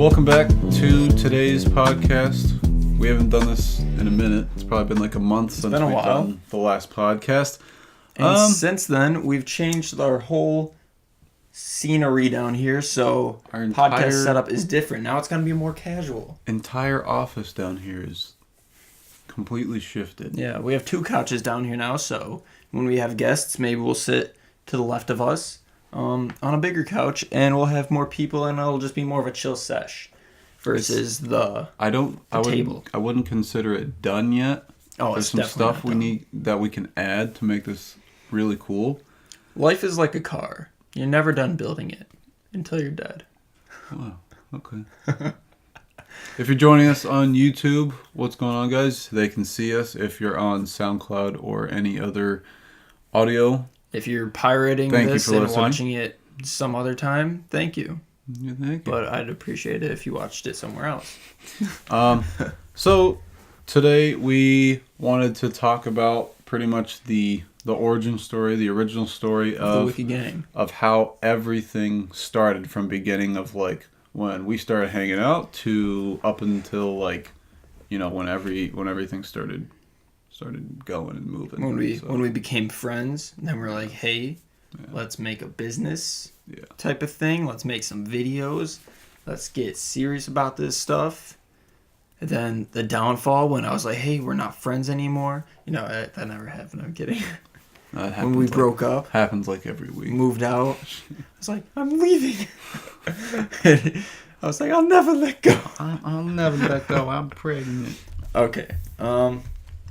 Welcome back to today's podcast. We haven't done this in a minute. It's probably been like a month since we've done the last podcast. And since then, we've changed our whole scenery down here, so our podcast setup is different. Now it's going to be more casual. Entire office down here is completely shifted. Yeah, we have 2 couches down here now, so when we have guests, maybe we'll sit to the left of us on a bigger couch, and we'll have more people, and it'll just be more of a chill sesh versus the table. I wouldn't consider it done yet. Oh, There's it's some definitely stuff we need that we can add to make this really cool. Life is like a car. You're never done building it until you're dead. Oh, okay. If you're joining us on YouTube, what's going on, guys? They can see us. If you're on SoundCloud or any other audio, if you're pirating this and watching it some other time, thank you. Yeah, thank you. But I'd appreciate it if you watched it somewhere else. So today we wanted to talk about pretty much the origin story, the original story of the Wiki Gang, of how everything started from beginning of like when we started hanging out to up until like, you know, when everything started going and moving. When we became friends, and then we're like, hey, let's make a business type of thing. Let's make some videos. Let's get serious about this stuff. And then the downfall when I was like, hey, we're not friends anymore. You know, that never happened. I'm kidding. When we broke up. Happens like every week. Moved out. I was like, I'm leaving. I was like, I'll never let go. I'll never let go. I'm pregnant. Okay.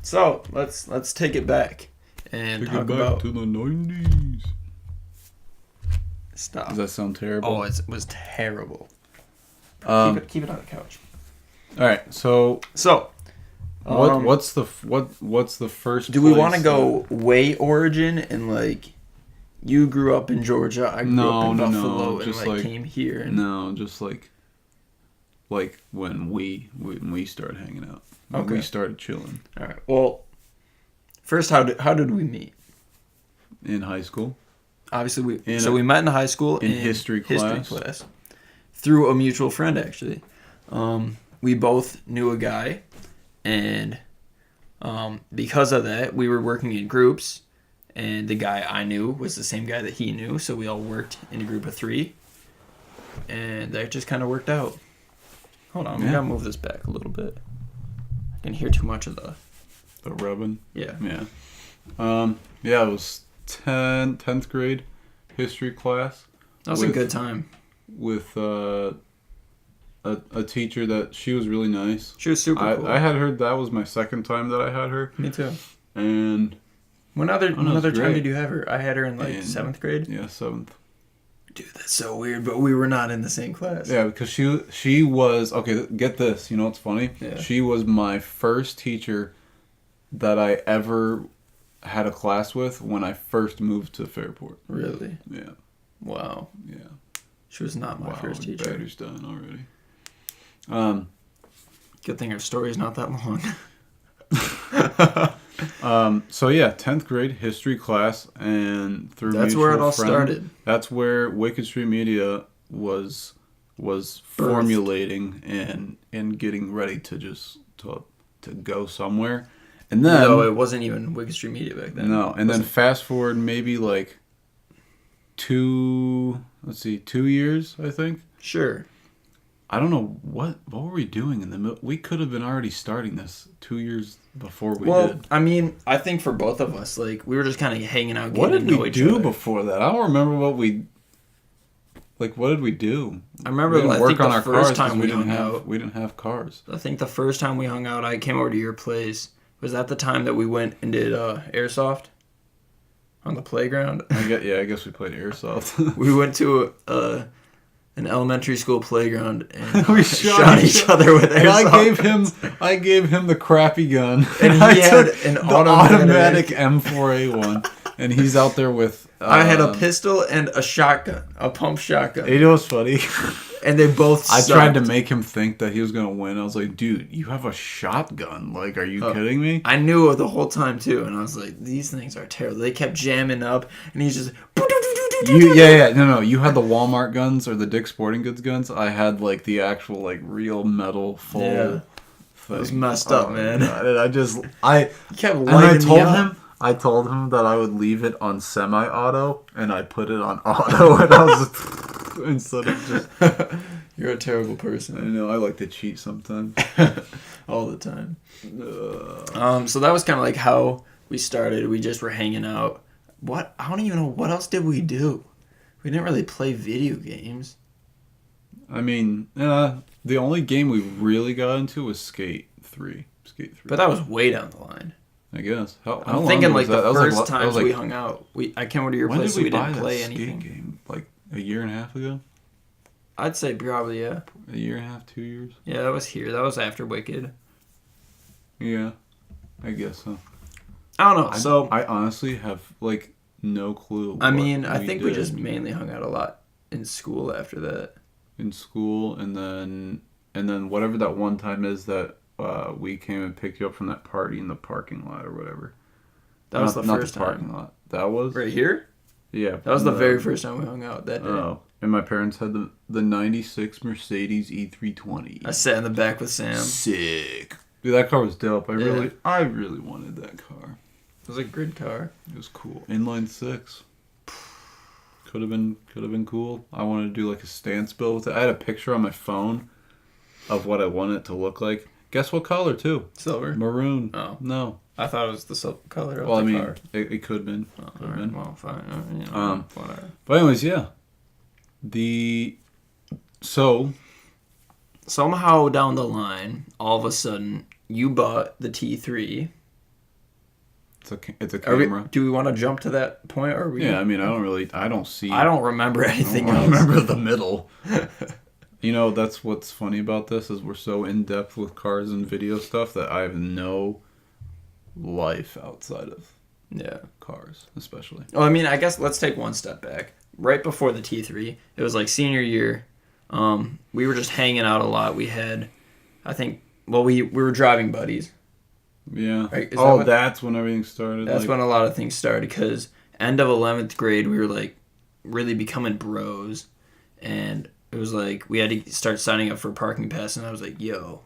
So let's take it back and talk about to the 90s. Stop. Does that sound terrible? Oh, it was terrible. Keep it on the couch. All right. So what's the first? Do we want to go way origin and like you grew up in Georgia, I grew up in Buffalo, and like came here? And... No, just like when we started hanging out. When we started chilling. All right. Well, first, how did we meet? In high school. Obviously, we met in high school in history class through a mutual friend. Actually, we both knew a guy, and because of that, we were working in groups. And the guy I knew was the same guy that he knew, so we all worked in a group of 3, and that just kind of worked out. Hold on, we gotta move this back a little bit. I can hear too much of the rubbing. Yeah. Yeah. It was 10th grade history class. That was a good time. With a teacher that she was really nice. She was super cool. I had her. That was my second time that I had her. Me too. And when other time did you have her? I had her in like 7th grade. Yeah, 7th. Dude, that's so weird, but we were not in the same class. Yeah, because she was... Okay, get this. You know what's funny? Yeah. She was my first teacher that I ever had a class with when I first moved to Fairport. Really? Yeah. Wow. Yeah. She was not my first teacher. Battery's done already. Good thing her story's not that long. So yeah, 10th grade history class, and through that's where it all started. That's where WCKD Street Media was formulating and getting ready to just to go somewhere. And then no, it wasn't even WCKD Street Media back then. No, and then fast forward maybe like 2 years, I think. Sure. I don't know what were we doing in the middle. We could have been already starting this 2 years before we did. Well, I mean, I think for both of us, like we were just kind of hanging out. What did we do before that? I don't remember what we. Like, what did we do? I remember. We didn't work on our first cars time we hung out. We didn't have cars. I think the first time we hung out, I came over to your place. Was that the time that we went and did airsoft on the playground? I guess we played airsoft. We went to an elementary school playground and we shot each other with airsoft. I gave him the crappy gun, and he had an automatic M4A1, and he's out there with. I had a pistol and a shotgun, a pump shotgun. You know what's funny? And they both sucked. I tried to make him think that he was going to win. I was like, dude, you have a shotgun. Like, are you kidding me? I knew it the whole time, too. And I was like, these things are terrible. They kept jamming up. And he's just... No, you had the Walmart guns or the Dick's Sporting Goods guns. I had like the actual like real metal full. Yeah. Thing. It was messed up, man. God. And You kept lighting me up. I told him that I would leave it on semi-auto, and I put it on auto, and I was just, instead of just. You're a terrible person. I know. I like to cheat sometimes. All the time. So that was kind of like how we started. We just were hanging out. I don't even know, what else did we do? We didn't really play video games. I mean, the only game we really got into was Skate 3. But that was way down the line. I guess. I'm thinking like the first times we hung out. I came over to your place, so we didn't play anything. Skate game? Like a year and a half ago? I'd say probably, yeah. A year and a half, 2 years? Yeah, that was here. That was after Wicked. Yeah, I guess so. I don't know. I honestly have like no clue. I mean, I think we just mainly hung out a lot in school after that. In school, and then whatever that one time is that we came and picked you up from that party in the parking lot or whatever. That was the first time. Parking lot. That was right here. Yeah, that was the very first time we hung out that day. Oh, and my parents had the '96 Mercedes E320. I sat in the back with Sam. Sick. Dude, that car was dope. I really wanted that car. It was a good car. It was cool. Inline 6. Could have been cool. I wanted to do like a stance build with it. I had a picture on my phone of what I wanted it to look like. Guess what color too? Silver. Maroon. Oh. No. I thought it was the silver color of the car. It could have been. Been. Well, fine. Whatever. But anyways, yeah. Somehow down the line, all of a sudden, you bought the T3. It's a camera. Do we want to jump to that point? Or yeah, I mean, I don't remember anything else. I remember the middle. You know, that's what's funny about this is we're so in-depth with cars and video stuff that I have no life outside of cars, especially. Well, I mean, I guess let's take one step back. Right before the T3, it was like senior year. We were just hanging out a lot. We had, we were driving buddies. Yeah. Right? That's when everything started. That's when a lot of things started, because end of 11th grade, we were like really becoming bros, and it was like we had to start signing up for parking pass, and I was like, yo,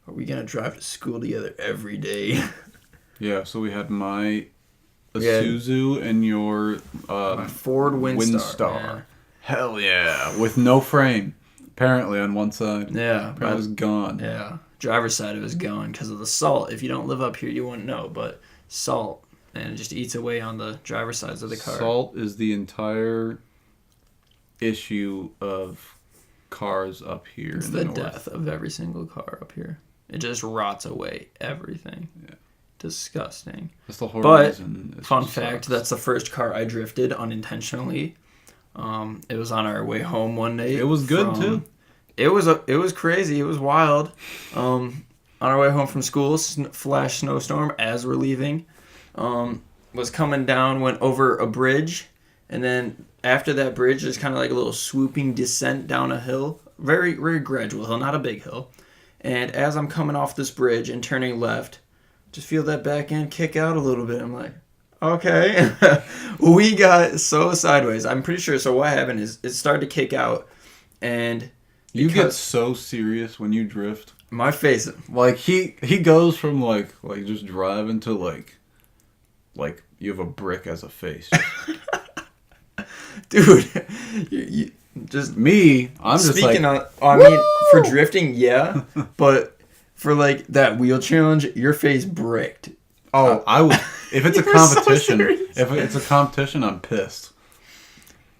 are we going to drive to school together every day? Yeah, so we had my Isuzu and your my Ford Windstar. Yeah. Hell yeah, with no frame, apparently on one side. Yeah. It was gone. Yeah, driver's side of it was gone because of the salt. If you don't live up here, you wouldn't know, but salt, and it just eats away on the driver's sides of the car. Salt is the entire issue of cars up here. It's the death of every single car up here. It just rots away everything. Yeah. Disgusting. That's the whole reason. Fun fact, that's the first car I drifted unintentionally. It was on our way home one day. It was good too. It was crazy. It was wild. On our way home from school, flash snowstorm as we're leaving. Was coming down, went over a bridge, and then after that bridge, there's kind of like a little swooping descent down a hill. Very, very gradual hill, not a big hill. And as I'm coming off this bridge and turning left, just feel that back end kick out a little bit. I'm like, okay. We got so sideways. I'm pretty sure. So what happened is it started to kick out, and you get so serious when you drift. My face, like he goes from like just driving to like you have a brick as a face. Dude, you just me. I'm just speaking like, on. I mean, for drifting, yeah, but for like that wheel challenge, your face bricked. Oh, I would. If it's a competition, if it's a competition, I'm pissed.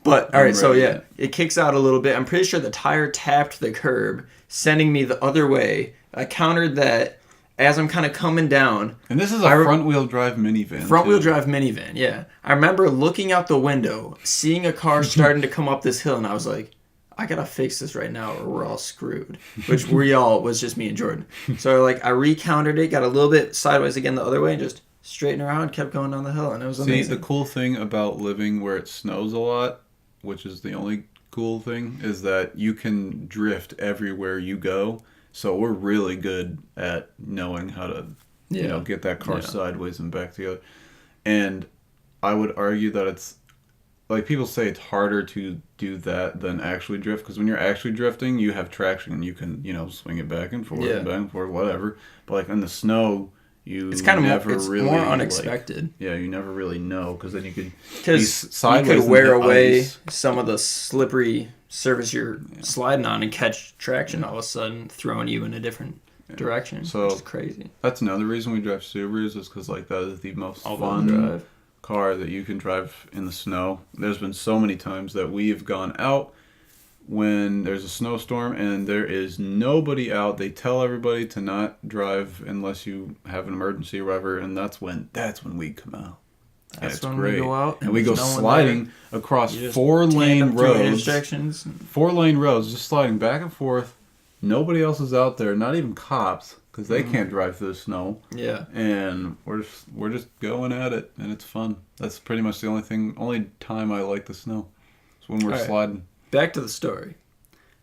But all right, so yeah, it kicks out a little bit. I'm pretty sure the tire tapped the curb, sending me the other way. I countered that as I'm kind of coming down. And this is a front-wheel drive minivan. Front-wheel drive minivan, yeah. I remember looking out the window, seeing a car starting to come up this hill, and I was like, I gotta fix this right now or we're all screwed. Which was just me and Jordan. So I recountered it, got a little bit sideways again the other way, and just straightened around, kept going down the hill, and it was amazing. See, the cool thing about living where it snows a lot, which is the only cool thing, is that you can drift everywhere you go. So we're really good at knowing how to, get that car sideways and back together. And I would argue that it's like people say it's harder to do that than actually drift, because when you're actually drifting, you have traction and you can, swing it back and forth and back and forth, whatever. But like in the snow, it's kind of more unexpected. You never really know, because then you could wear away some of the slippery surface you're sliding on and catch traction all of a sudden, throwing you in a different direction, which is crazy. That's another reason we drive Subarus, is because like that is the most fun car that you can drive in the snow. There's been so many times that we've gone out when there's a snowstorm and there is nobody out. They tell everybody to not drive unless you have an emergency or whatever, and that's when we come out. That's when we go out and we go sliding across 4-lane roads. 4-lane roads, just sliding back and forth. Nobody else is out there, not even cops, because they can't drive through the snow. Yeah. And we're just going at it, and it's fun. That's pretty much the only time I like the snow. It's when we're sliding. Back to the story.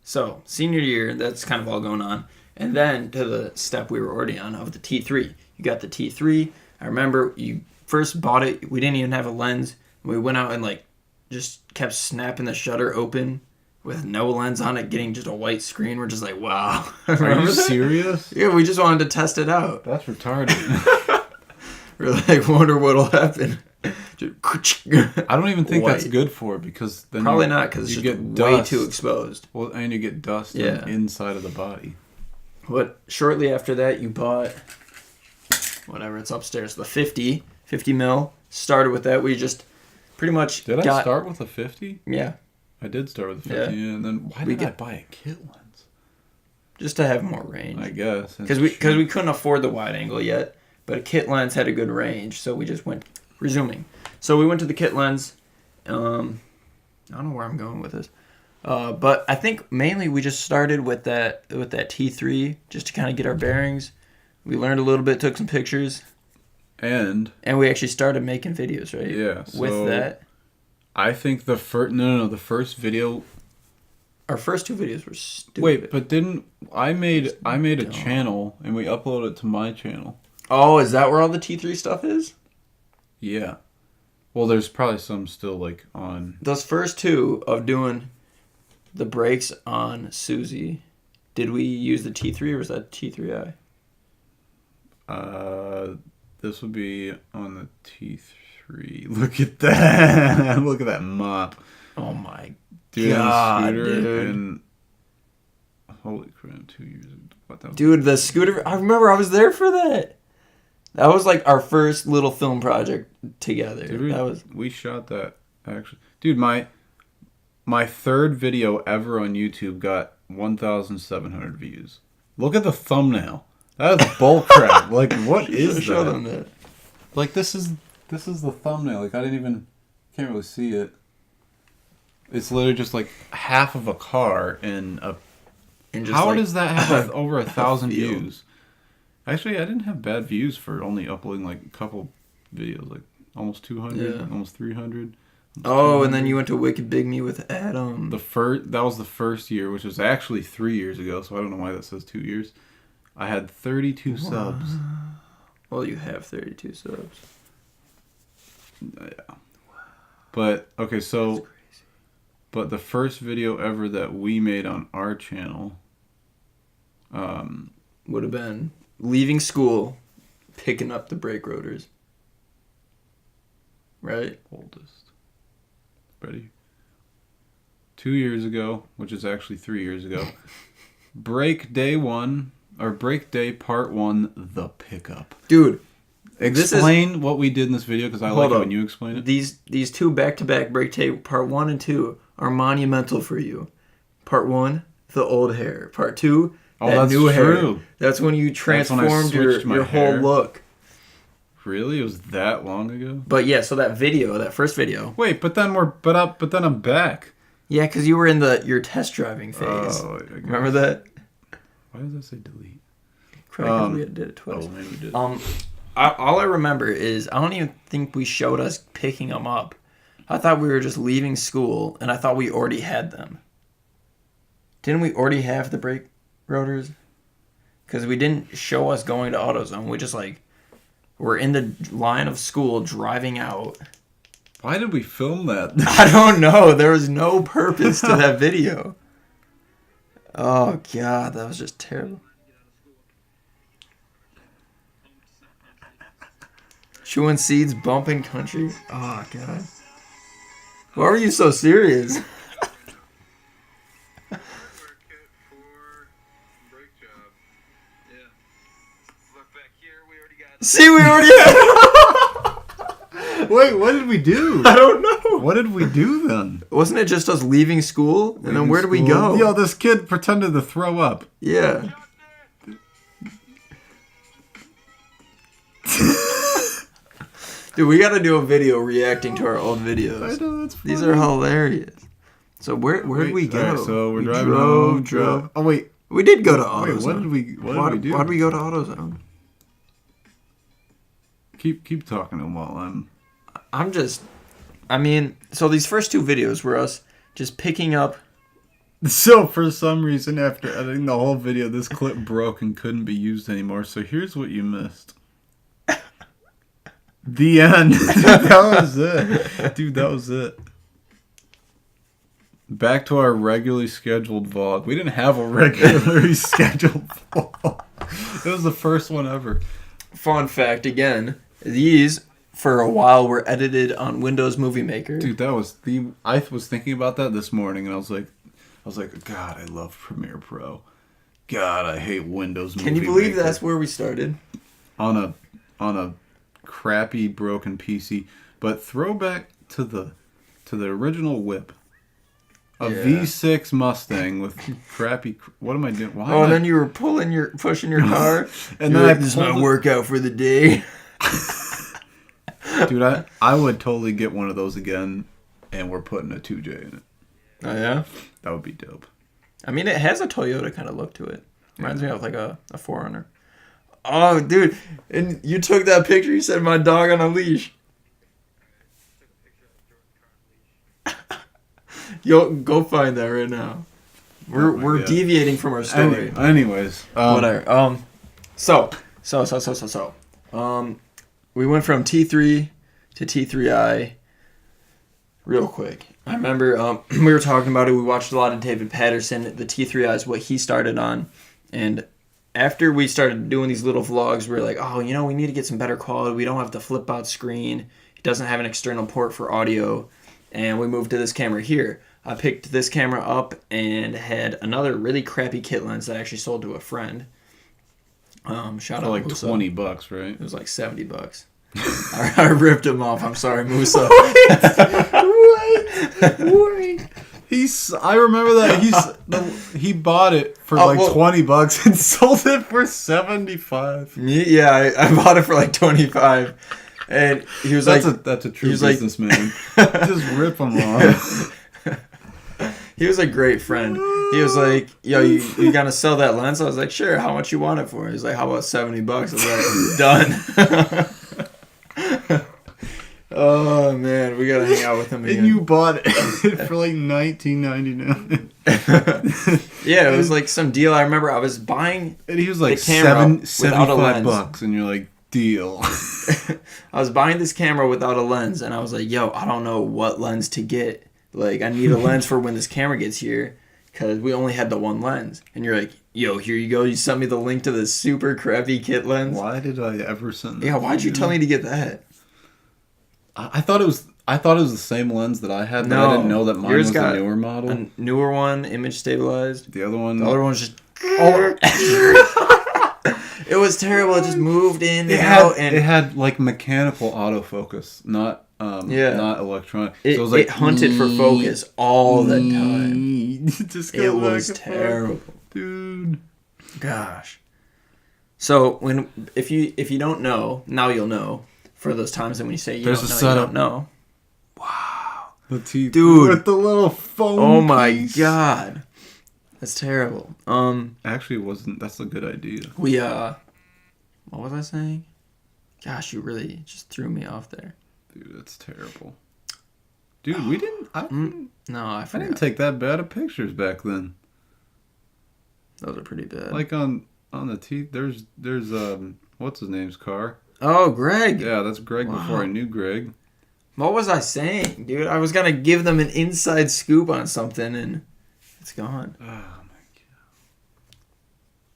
So, senior year, that's kind of all going on. And then to the step we were already on of the T3. You got the T3. I remember you first bought it. We didn't even have a lens. We went out and like just kept snapping the shutter open with no lens on it, getting just a white screen. We're just like, wow. Are you serious? Yeah, we just wanted to test it out. That's retarded. We're like, wonder what'll happen. I don't even think that's good for it, because then probably not, because it's just way too exposed. Well, and you get dust inside of the body. But shortly after that, you bought whatever, it's upstairs, the 50 mil. Started with that. We just pretty much I start with a 50? Yeah. I did start with a 50, and then why did I buy a kit lens? Just to have more range, I guess. Because we couldn't afford the wide angle yet, but a kit lens had a good range, so we just went resuming. So we went to the kit lens. I don't know where I'm going with this, but I think mainly we just started with that T3 just to kind of get our bearings. We learned a little bit, took some pictures, and we actually started making videos, right? Yeah. So with that, I think the first video. Our first 2 videos were stupid. Wait, but I made a channel and we uploaded it to my channel. Oh, is that where all the T3 stuff is? Yeah. Well, there's probably some still like on. Those first 2 of doing the brakes on Susie, did we use the T3 or was that T3i? This would be on the T3. Look at that! Look at that mop. Oh my God, dude! And holy crap! 2 years. Dude, the scooter. I remember I was there for that. That was like our first little film project together. Dude, we shot that actually. Dude, my 3rd video ever on YouTube got 1,700 views. Look at the thumbnail. That is bull crap. Like, what is that? Show them that. Like, this is the thumbnail. Like, can't really see it. It's literally just like half of a car and how does that have over 1,000 views? Actually, I didn't have bad views for only uploading like a couple videos, like almost 200, almost 300. Oh, and then you went to Wicked Big Me with Adam. That was the first year, which was actually 3 years ago, so I don't know why that says 2 years. I had 32 subs. Well, you have 32 subs. Yeah. But, okay, so... But the first video ever that we made on our channel... would have been leaving school, picking up the brake rotors. Right? Oldest. Ready? 2 years ago, which is actually 3 years ago. Brake day 1... Or break day part 1, the pickup. Dude, explain what we did in this video, because I like it when you explain it. These 2 back-to-back break day part 1 and 2 are monumental for you. Part 1, the old hair. Part 2, that new hair. That's when you transformed your whole look. Really? It was that long ago? But yeah, so that first video. Wait, but then I'm back. Yeah, because you were in your test driving phase. Oh, remember that? Why does that say delete? Probably we did it twice. Oh, maybe we did. All I remember is I don't even think we showed us picking them up. I thought we were just leaving school, and I thought we already had them. Didn't we already have the brake rotors? Because we didn't show us going to AutoZone. We just we're in the line of school driving out. Why did we film that? I don't know. There was no purpose to that video. Oh, God. That was just terrible. Chewing seeds, bumping country. Oh, God. Why are you so serious? See, we already had... Wait, what did we do? I don't know. What did we do then? Wasn't it just us leaving school? And then where did we go? Yo, this kid pretended to throw up. Yeah. Dude, we gotta do a video reacting to our old videos. I know, that's funny. These are hilarious. So where did we go? Right, so we're driving drove. home. Oh wait, We did go to wait. AutoZone. What did we do? Why'd we go to AutoZone? Keep talking to him while So these first two videos were us just picking up. So for some reason, after editing the whole video, this clip broke and couldn't be used anymore. So here's what you missed. The end. That was it. Dude, that was it. Back to our regularly scheduled vlog. We didn't have a regularly scheduled vlog. It was the first one ever. Fun fact again, these for a while were edited on Windows Movie Maker. Dude, that was I was thinking about that this morning, and I was like, God, I love Premiere Pro. God, I hate Windows Movie Can you believe Maker. that's where we started? On a crappy broken PC, but throwback to the original whip. A V6 Mustang with crappy. What am I doing? Why? And then you were pushing your car, and then this is my workout for the day. Dude, I would totally get one of those again, and we're putting a 2J in it. Oh yeah, that would be dope. I mean, it has a Toyota kind of look to it. Reminds me of like a 4Runner. Oh, dude, and you took that picture. You said my dog on a leash. Yo, go find that right now. We're deviating from our story. Anyways, whatever. So, we went from T3 to T3i real quick. I remember we were talking about it. We watched a lot of David Patterson. The T3i is what he started on, and after we started doing these little vlogs, we were like, oh, we need to get some better quality. We don't have the flip out screen. It doesn't have an external port for audio, and we moved to this camera here. I picked this camera up and had another really crappy kit lens that I actually sold to a friend. Shout out like Musa. $20, right? It was like $70. I ripped him off. I'm sorry, Musa. Wait. I remember that he bought it for $20 and sold it for $75. Yeah, I bought it for like $25, and he was that's a true businessman. Just rip him off. He was a great friend. He was like, yo, you gonna sell that lens? I was like, sure. How much you want it for? He's like, how about $70? I was like, done. Oh man, we gotta hang out with him again. And you bought it for like $19.99. Yeah, it was like some deal. I remember I was buying. And he was like $75, and you're like, deal. I was buying this camera without a lens, and I was like, yo, I don't know what lens to get. Like, I need a lens for when this camera gets here, because we only had the one lens. And you're like, yo, here you go. You sent me the link to this super crappy kit lens. Why did I ever send that? Yeah, why'd you tell me to get that? I thought it was the same lens that I had, but I didn't know that mine was the newer model. A newer one, image stabilized. The other one was just... It was terrible. It just moved in and out. And it had like mechanical autofocus, not electronic. It was like, it hunted for focus all the time. It was terrible, dude. Gosh. So if you don't know, now you'll know. For those times that when you say you don't know. Wow. The teeth, dude, with the little phone. Oh my god, that's terrible. Actually, it wasn't. That's a good idea. What was I saying? Gosh, you really just threw me off there. Dude, that's terrible. Dude, we didn't. I didn't take that bad of pictures back then. Those are pretty bad. Like on the teeth. There's what's his name's car. Oh, Greg. Yeah, that's Greg before I knew Greg. What was I saying, dude? I was gonna give them an inside scoop on something, and it's gone. Oh my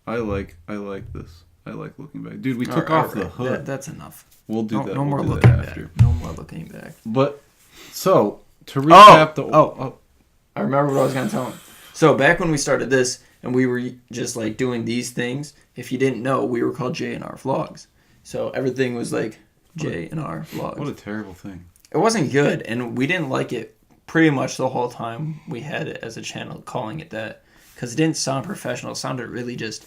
god. I like this. I like looking back, dude. We took off the hood. That's enough. We'll do that. No we'll more do looking that back. after. No more looking back. But so to recap I remember what I was gonna tell him. So back when we started this, and we were just like doing these things. If you didn't know, we were called J&R Vlogs. So everything was like J&R Vlogs. What a terrible thing. It wasn't good, and we didn't like it pretty much the whole time we had it as a channel, calling it that, because it didn't sound professional. It sounded really just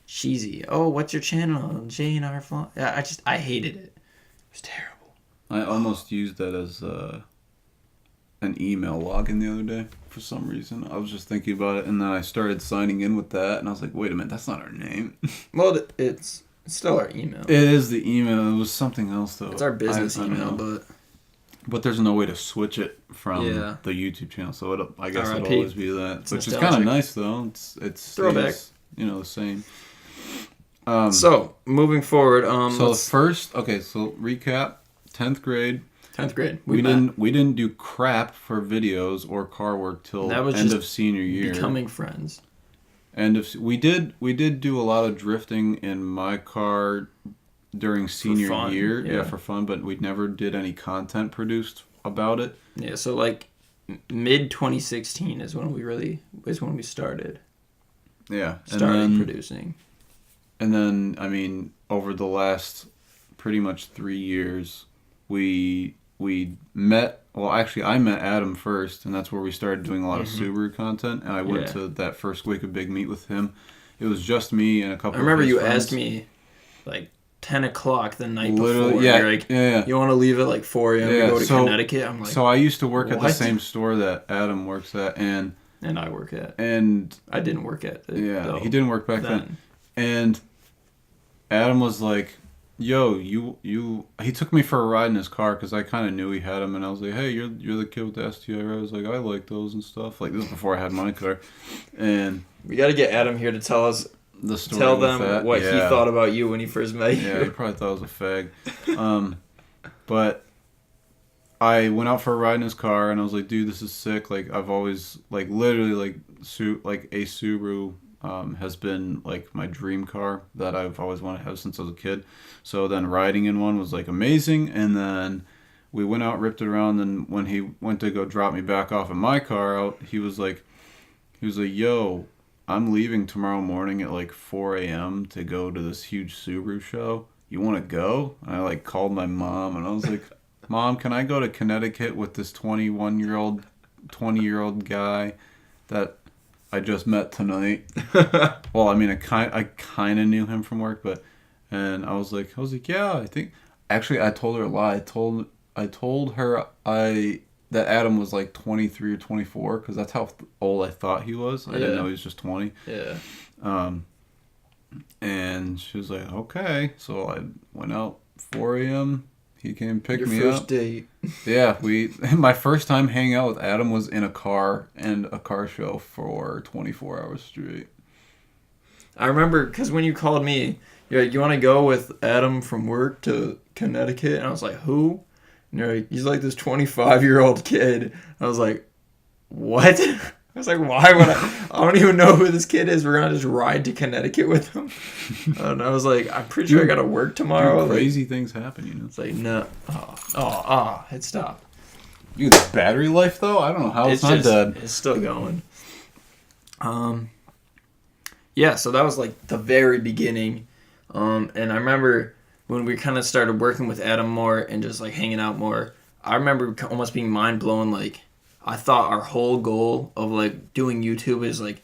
cheesy. Oh, what's your channel? J&R Vlog. Yeah, I hated it. It was terrible. I almost used that as an email login the other day for some reason. I was just thinking about it, and then I started signing in with that, and I was like, wait a minute, that's not our name. Well, it's still our email. It is the email. It was something else, though. It's our business email, but there's no way to switch it from the YouTube channel, so I guess it'll always be that. It's which is kind of nice, though. It's throwback. The same. So, moving forward. So recap, 10th grade. 10th grade. We didn't do crap for videos or car work till end of senior year. Becoming friends. We did do a lot of drifting in my car during senior year. Yeah, for fun, but we never did any content produced about it. Yeah, so like mid 2016 is when we started. Yeah, producing. And then I mean, over the last pretty much 3 years, we met. Well, actually, I met Adam first, and that's where we started doing a lot of Subaru content. And I went to that first week of Big Meet with him. It was just me and a couple. I remember of his you friends. Asked me like 10 o'clock the night Literally, before. yeah, You're like, yeah. You want to leave at like 4 a.m. to go to Connecticut? I'm like, so I used to work at the same store that Adam works at, and I work at. And I didn't work at it. Yeah, he didn't work back then. And Adam was like, yo, he took me for a ride in his car because I kind of knew he had him, and I was like, hey, you're the kid with the STI, right? I was like, I like those and stuff. Like, this is before I had my car. And we got to get Adam here to tell us the story. Tell them what he thought about you when he first met you. Yeah, he probably thought I was a fag. But I went out for a ride in his car, and I was like, dude, this is sick. Like, I've always, like, literally, like a Subaru has been, like, my dream car that I've always wanted to have since I was a kid. So then riding in one was, like, amazing. And then we went out, ripped it around, and when he went to go drop me back off in my car, he was like, yo, I'm leaving tomorrow morning at, like, 4 a.m. to go to this huge Subaru show. You want to go? And I, like, called my mom, and I was like, Mom, can I go to Connecticut with this 20-year-old guy that I just met tonight? Well, I mean, I kind of knew him from work, and I was like, yeah, I think. Actually, I told her a lie. I told her that Adam was like 23 or 24 because that's how old I thought he was. I didn't know he was just 20. Yeah. And she was like, okay. So I went out 4 a.m. He came pick me up. Your first date. Yeah, my first time hanging out with Adam was in a car and a car show for 24 hours straight. I remember because when you called me, you're like, you want to go with Adam from work to Connecticut? And I was like, who? And you're like, he's like this 25-year-old kid. I was like, what? I was like, why would I don't even know who this kid is. We're going to just ride to Connecticut with him. And I was like, I'm pretty sure I got to work tomorrow. Dude, crazy things happen, you know? It's like, no. It stopped. Dude, the battery life, though? I don't know how it's not dead. It's still going. Yeah, so that was like the very beginning. And I remember when we kind of started working with Adam more and just like hanging out more, I remember almost being mind blown. Like, I thought our whole goal of like doing YouTube is like,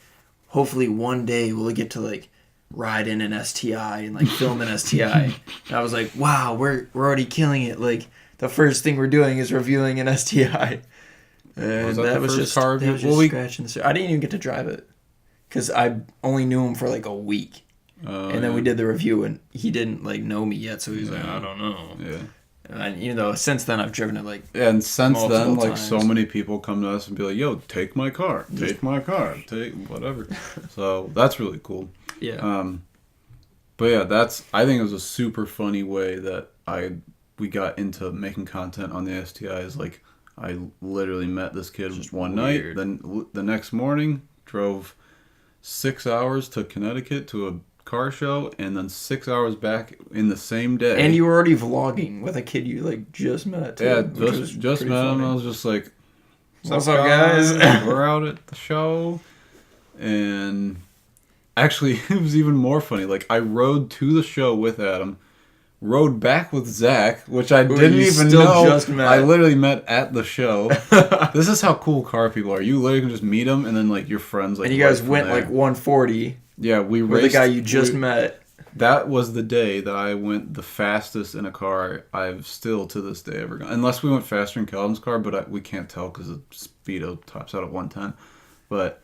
hopefully one day we'll get to like ride in an STI and like film an STI. And I was like, wow, we're already killing it. Like, the first thing we're doing is reviewing an STI. And that was just car review? Scratching the surface. I didn't even get to drive it because I only knew him for like a week. And then we did the review, and he didn't like know me yet, so he was like, I don't know. Yeah. And even though since then I've driven it like and since then like times. So many people come to us and be like, yo, take my car, take whatever. So that's really cool. Yeah. But yeah, I think it was a super funny way that I we got into making content on the STIs. Like, I literally met this kid Just one weird. night. Then the next morning, drove 6 hours to Connecticut to a car show, and then 6 hours back in the same day. And you were already vlogging with a kid you like just met too. Yeah, which was just pretty met him. funny. I was just like, What's up, guys?" We're out at the show. And actually, it was even more funny. Like, I rode to the show with Adam, rode back with Zach, which I Who didn't you even still know. just met. I literally met at the show. This is how cool car people are. You literally can just meet them, and then like your friends. Like, And you guys right from went there. like 140 Yeah, we with the raced. guy you just met. That was the day that I went the fastest in a car I've still to this day ever gone. Unless we went faster in Calvin's car, but we can't tell because the speedo tops out at 110. But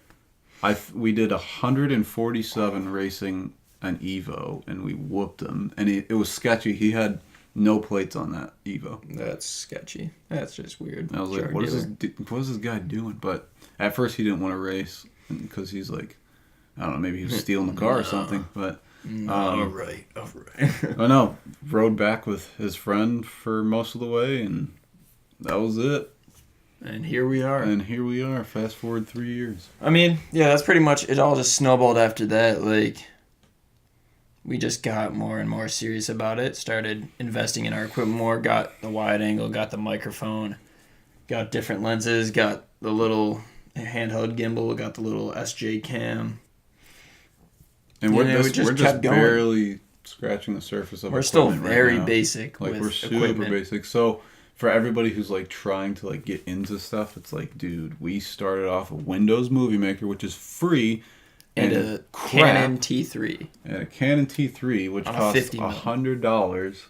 we did 147 racing an Evo, and we whooped him. And it was sketchy. He had no plates on that Evo. That's sketchy. That's just weird. And I was like, what is this guy doing? But at first he didn't want to race because he's like, I don't know, maybe he was stealing the car or something. But all right. I know. Rode back with his friend for most of the way, and that was it. And here we are. And here we are. Fast forward 3 years. I mean, yeah, that's pretty much it. All just snowballed after that. Like, we just got more and more serious about it. Started investing in our equipment more. Got the wide angle. Got the microphone. Got different lenses. Got the little handheld gimbal. Got the little SJ cam. And we're we just kept going. barely scratching the surface of We're still equipment right very now. basic Like, with we're super equipment. basic. So for everybody who's like trying to like get into stuff, it's like, dude, we started off a Windows Movie Maker, which is free, And a Canon T3. and a Canon T3, which On a costs $50 million. $100.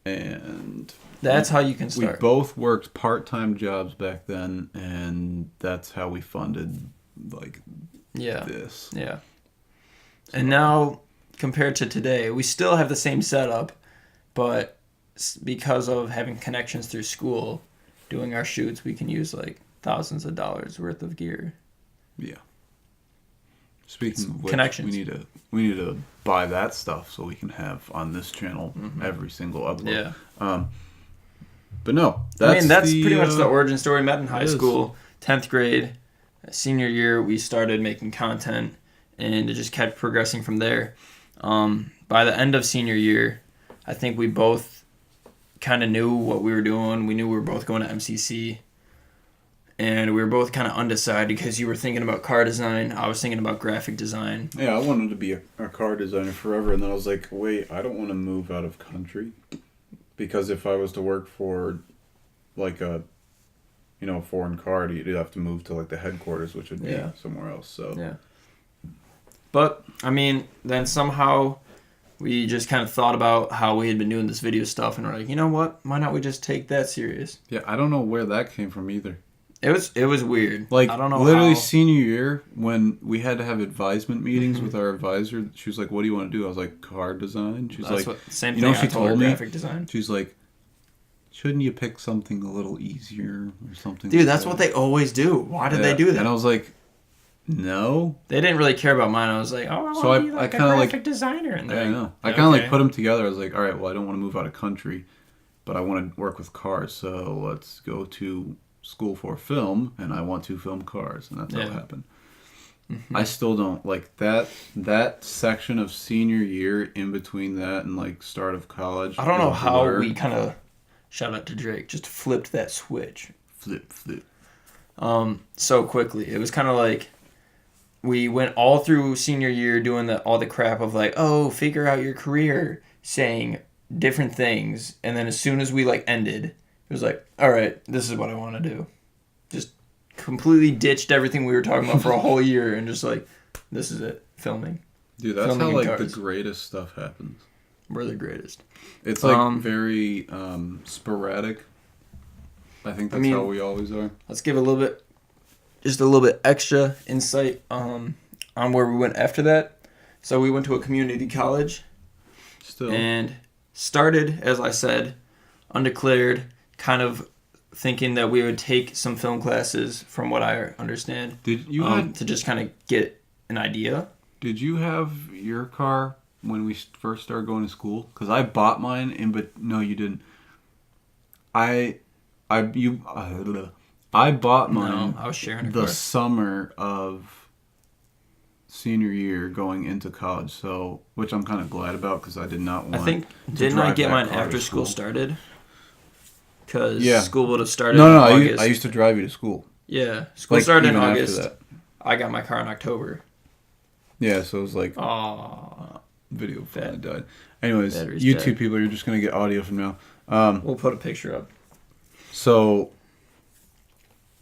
And That's how you can we start. both worked part-time jobs back then, and that's how we funded like Yeah. this. Yeah. And now, compared to today, we still have the same setup, but because of having connections through school, doing our shoots, we can use like thousands of dollars worth of gear. Yeah. Speaking of which, Connections. we need to buy that stuff so we can have on this channel every single upload. Yeah. But no, that's pretty much the origin story. Met in high it is. school, 10th grade, senior year, we started making content, and it just kept progressing from there. By the end of senior year, I think we both kind of knew what we were doing. We knew we were both going to MCC, and we were both kind of undecided because you were thinking about car design. I was thinking about graphic design. Yeah, I wanted to be a car designer forever, and then I was like, wait, I don't want to move out of country, because if I was to work for like a foreign car, you'd have to move to like the headquarters, which would be somewhere else. So Yeah. But, I mean, then somehow we just kind of thought about how we had been doing this video stuff, and we're like, you know what? Why not we just take that serious? yeah, I don't know where that came from either. It was weird. Like, I don't know literally how. senior year, when we had to have advisement meetings with our advisor, she was like, what do you want to do? I was like, car design. She's That's like, same you thing know, I she told her, told me, graphic design. she's like, shouldn't you pick something a little easier or something? Dude, like that's that? what they always do. Why did they Yeah, do that? And I was like, no. They didn't really care about mine. I was like, oh, I want So to be like a kinda graphic designer. And Yeah, they're I like, know. I kind of okay. like put them together. I was like, all right, well, I don't want to move out of country, but I want to work with cars. So let's go to school for film, and I want to film cars, and that's how it happened. I still don't like that section of senior year in between that and like start of college. I don't know is a how blur. we kind of, shout out to Drake, just flipped that switch flip. so quickly. It was kind of like we went all through senior year doing all the crap of like, oh, figure out your career, saying different things, and then as soon as we like ended, it was like, all right, this is what I want to do. Just completely ditched everything we were talking about for a whole year, and just like, this is it, filming. Dude, that's Filming how in like cars. the greatest stuff happens. We're the greatest. It's like very sporadic. I think that's how we always are. Let's give a little bit extra insight on where we went after that. So we went to a community college Still, and started, as I said, undeclared, kind of thinking that we would take some film classes, from what I understand, did you to just kind of get an idea. Did you have your car when we first started going to school? Because I bought mine, but no, you didn't. I bought mine. No, I was sharing a the car. summer of senior year going into college, so which I'm kind of glad about because I did not want. I think to didn't I drive get that mine car to after school started? Because Yeah. school would have started No, in I August. used to drive you to school. Yeah, school Like, started in even after August. that. I got my car in October. Yeah, so it was like Aw. video finally Bad- died. Anyways, battery's you dead. two people, you're just gonna get audio from now. We'll put a picture up. So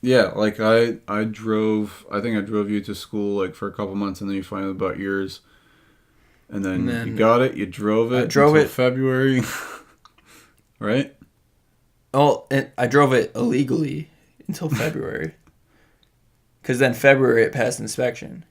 yeah, like I drove. I think I drove you to school like for a couple months, and then you finally bought yours. And then you got it. You drove it. I drove until it February, right? Oh, and I drove it illegally until February. Because then February it passed inspection.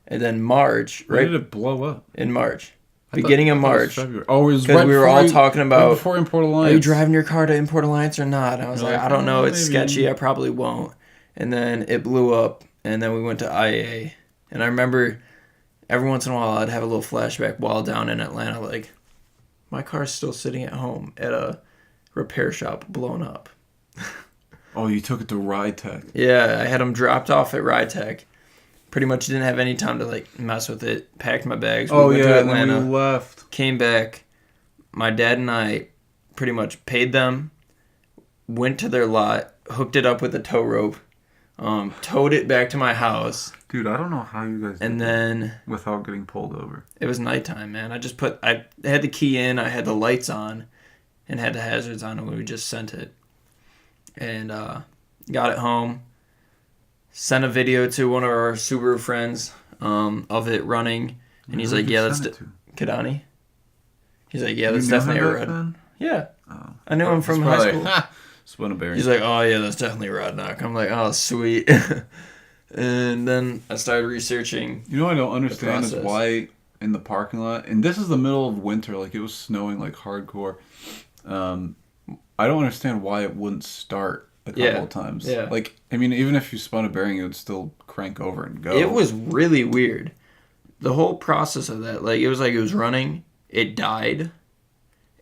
And then March, When right? did it blow up? In March. I Beginning thought- of I thought it was March. February. Oh, it was Because right we were before all talking about, right before Import Alliance. are you driving your car to Import Alliance or not? And I was You're like, like, I don't know. It's maybe. sketchy. I probably won't. And then it blew up. And then we went to IA. And I remember every once in a while I'd have a little flashback while down in Atlanta. Like, my car's still sitting at home at a repair shop blown up. Oh, you took it to RideTech. Yeah, I had them dropped off at RideTech. Pretty much didn't have any time to like mess with it. Packed my bags. We went to And then Atlanta. we left. Came back. My dad and I pretty much paid them. Went to their lot. Hooked it up with a tow rope. Towed it back to my house. Dude, I don't know how you guys And did then that without getting pulled over. it was nighttime, man. I had the key in. I had the lights on, and had the hazards on, and we just sent it. And got it home. Sent a video to one of our Subaru friends of it running, and he's like, "Yeah, that's Kadani." He's like, "Yeah, that's definitely a red." Yeah, Oh. I knew him from high school. Spun a bearing. He's like, "Oh yeah, that's definitely a Rodnock." I'm like, "Oh sweet." And then I started researching. You know what I don't understand is process. why in the parking lot, and this is the middle of winter, like it was snowing like hardcore. I don't understand why it wouldn't start a couple of times. Yeah. Like, I mean, even if you spun a bearing, it would still crank over and go. It was really weird. The whole process of that, like it was running, it died,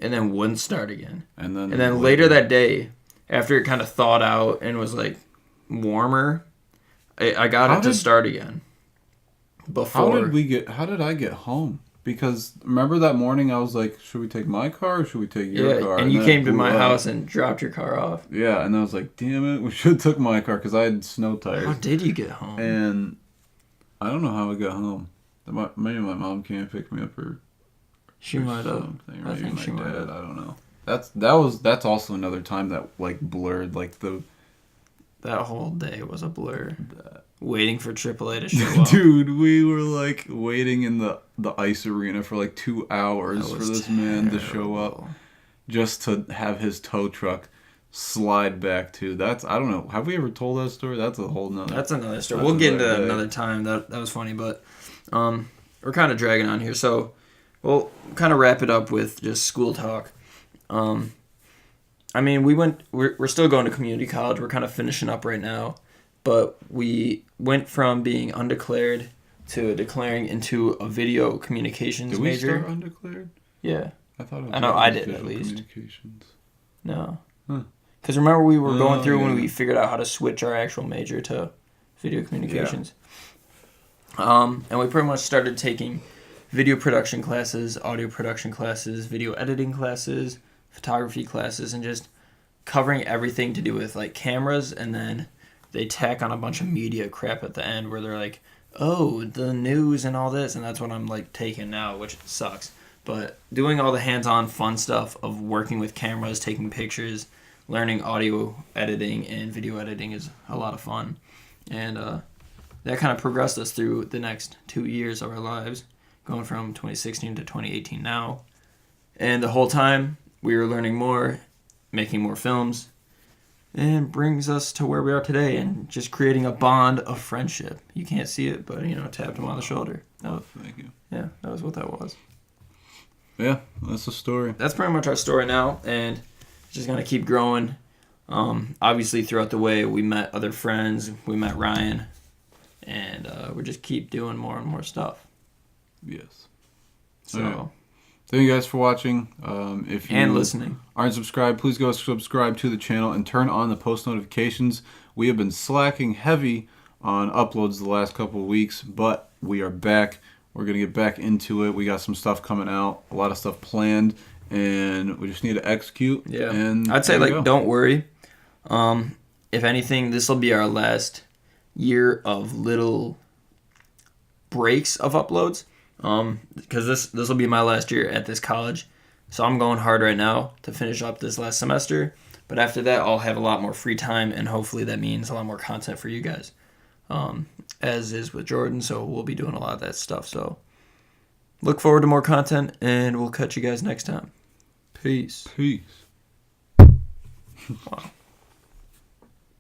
and then wouldn't start again. And then Later that day, after it kind of thawed out and was like warmer, I got it to start again. Before How did I get home? Because remember that morning I was like, should we take my car or should we take your car? and you then came it to blew my up. house and dropped your car off. Yeah, and I was like, damn it, we should have took my car because I had snow tires. How did you get home? And I don't know how I got home. Maybe my mom came and picked me up or She might have. something. I Maybe think my she might dad. have. I don't know. That's also another time that like blurred like the That whole day was a blur. Waiting for AAA to show up. dude. We were like waiting in the ice arena for like 2 hours That for was this man to show up terrible. just to have his tow truck slide back to. I don't know. Have we ever told that story? That's a whole nother. That's another story. That's We'll get into that another day. another time. That was funny, but we're kind of dragging on here. So we'll kind of wrap it up with just school talk. I mean, we're still going to community college. We're kind of finishing up right now. But we went from being undeclared to declaring into a video communications Did we major. start undeclared? Yeah. I thought it was I know I did, visual at least. Communications. No. Huh. Because remember we were going Oh, through when yeah. we figured out how to switch our actual major to video communications. And we pretty much started taking video production classes, audio production classes, video editing classes, photography classes, and just covering everything to do with like cameras. And then they tack on a bunch of media crap at the end where they're like, oh, the news and all this. And that's what I'm like taking now, which sucks. But doing all the hands-on fun stuff of working with cameras, taking pictures, learning audio editing and video editing is a lot of fun. And that kind of progressed us through the next 2 years of our lives, going from 2016 to 2018 now. And the whole time, we were learning more, making more films, and brings us to where we are today and just creating a bond of friendship. You can't see it, but, tapped him on the shoulder. Thank you. Yeah, that was what that was. Yeah, that's the story. That's pretty much our story now, and it's just going to keep growing. Obviously, throughout the way, we met other friends. We met Ryan, and we just keep doing more and more stuff. Yes. So. All right. Thank you guys for watching. If you and listening. aren't subscribed, please go subscribe to the channel and turn on the post notifications. We have been slacking heavy on uploads the last couple of weeks, but we are back. We're going to get back into it. We got some stuff coming out, a lot of stuff planned, and we just need to execute. Yeah. And I'd say, don't worry. If anything, this will be our last year of little breaks of uploads. Because this will be my last year at this college. So I'm going hard right now to finish up this last semester. But after that, I'll have a lot more free time, and hopefully that means a lot more content for you guys. As is with Jordan, so we'll be doing a lot of that stuff. So look forward to more content, and we'll catch you guys next time. Peace. Peace. Wow.